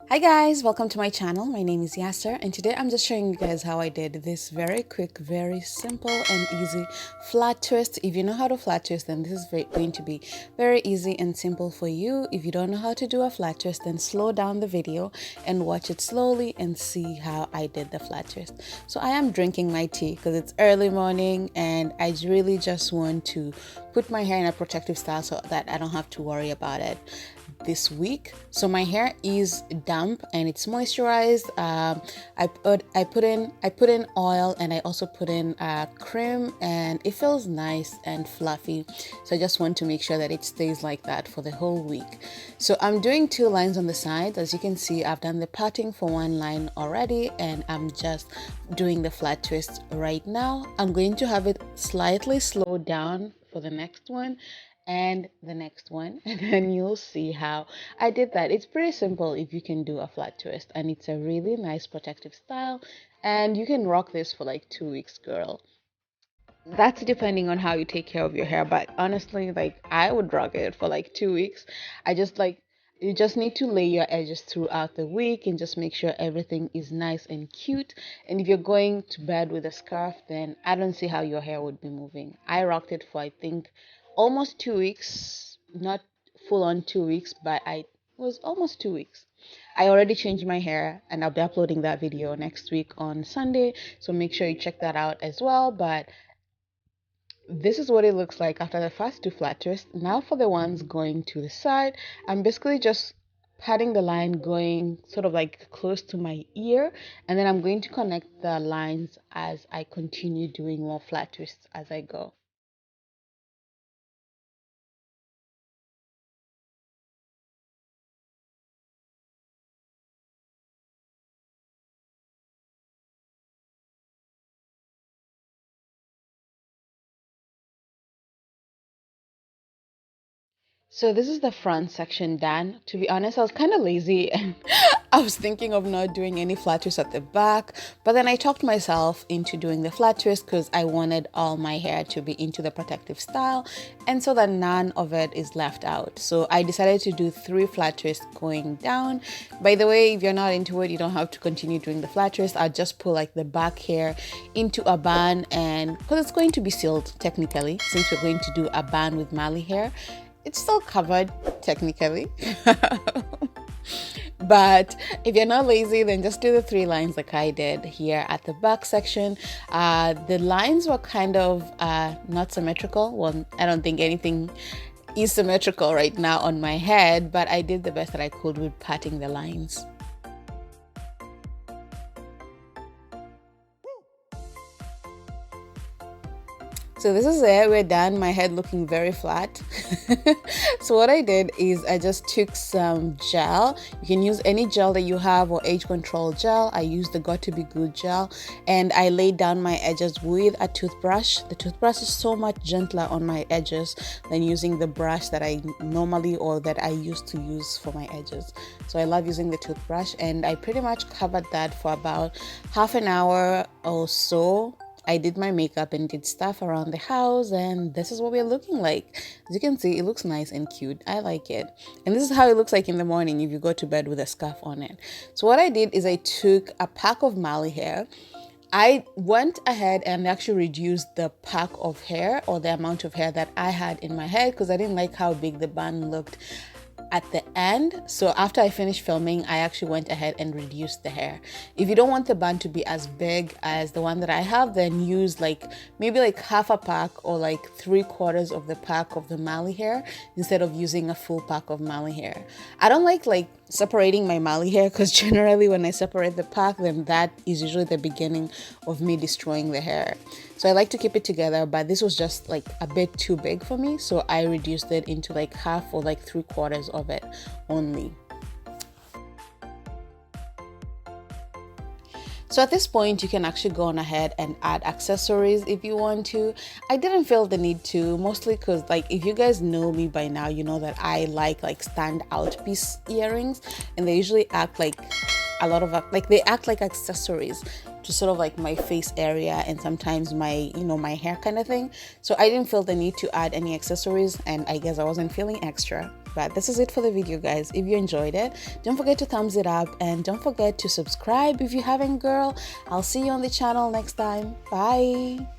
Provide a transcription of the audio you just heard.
Hi guys, welcome to my channel. My name is Yasser and today I'm just showing you guys how I did this very quick, very simple and easy flat twist. If you know how to flat twist, then this is going to be very easy and simple for you. If you don't know how to do a flat twist, then slow down the video and watch it slowly and see how I did the flat twist. So I am drinking my tea because it's early morning and I really just want to put my hair in a protective style so that I don't have to worry about it this week. So my hair is damp and it's moisturized. I put in oil and I also put in cream and it feels nice and fluffy. So I just want to make sure that it stays like that for the whole week. So I'm doing 2 lines on the sides. As you can see, I've done the parting for 1 line already and I'm just doing the flat twist right now. I'm going to have it slightly slowed down for the next one and the next one, and then you'll see how I did that. It's pretty simple if you can do a flat twist, and it's a really nice protective style, and you can rock this for like 2 weeks, girl. That's depending on how you take care of your hair, but honestly, like I would rock it for like 2 weeks. I just like You just need to lay your edges throughout the week and just make sure everything is nice and cute. And if you're going to bed with a scarf, then I don't see how your hair would be moving. I rocked it for I think almost 2 weeks, not full on 2 weeks, but I was almost 2 weeks. I already changed my hair and I'll be uploading that video next week on Sunday. So make sure you check that out as well. But this is what it looks like after the first 2 flat twists. Now for the ones going to the side, I'm basically just patting the line going sort of like close to my ear, and then I'm going to connect the lines as I continue doing more flat twists as I go. So this is the front section done. To be honest, I was kind of lazy and I was thinking of not doing any flat twists at the back, but then I talked myself into doing the flat twist because I wanted all my hair to be into the protective style and so that none of it is left out. So I decided to do 3 flat twists going down. By the way, if you're not into it, you don't have to continue doing the flat twist. I'll just pull like the back hair into a bun, and because it's going to be sealed technically, since we're going to do a bun with Mali hair, it's still covered technically. But if you're not lazy, then just do the 3 lines like I did here at the back section. The lines were kind of not symmetrical. Well, I don't think anything is symmetrical right now on my head, but I did the best that I could with patting the lines. So this is it, we're done. My head looking very flat. So what I did is I just took some gel. You can use any gel that you have or age control gel. I used the Got to Be Good gel and I laid down my edges with a toothbrush. The toothbrush is so much gentler on my edges than using the brush that I normally or that I used to use for my edges. So I love using the toothbrush and I pretty much covered that for about half an hour or so. I did my makeup and did stuff around the house, and this is what we're looking like. As you can see, it looks nice and cute. I like it. And this is how it looks like in the morning if you go to bed with a scarf on it. So what I did is I took a pack of Mali hair. I went ahead and actually reduced the pack of hair or the amount of hair that I had in my head because I didn't like how big the bun looked at the end. So after I finished filming, I actually went ahead and reduced the hair. If you don't want the bun to be as big as the one that I have, then use like maybe like half a pack or like 3/4 of the pack of the Mali hair instead of using a full pack of Mali hair. I don't like separating my Mali hair because generally when I separate the pack, then that is usually the beginning of me destroying the hair. So I like to keep it together, but this was just like a bit too big for me, so I reduced it into like half or like 3/4 of it only. So at this point, you can actually go on ahead and add accessories if you want to. I didn't feel the need to, mostly because like if you guys know me by now, you know that I like stand out piece earrings, and they usually act like a lot of like they act like accessories to sort of like my face area and sometimes my my hair kind of thing. So I didn't feel the need to add any accessories, and I guess I wasn't feeling extra. But this is it for the video, guys. If you enjoyed it, don't forget to thumbs it up and don't forget to subscribe if you haven't, girl. I'll see you on the channel next time. Bye.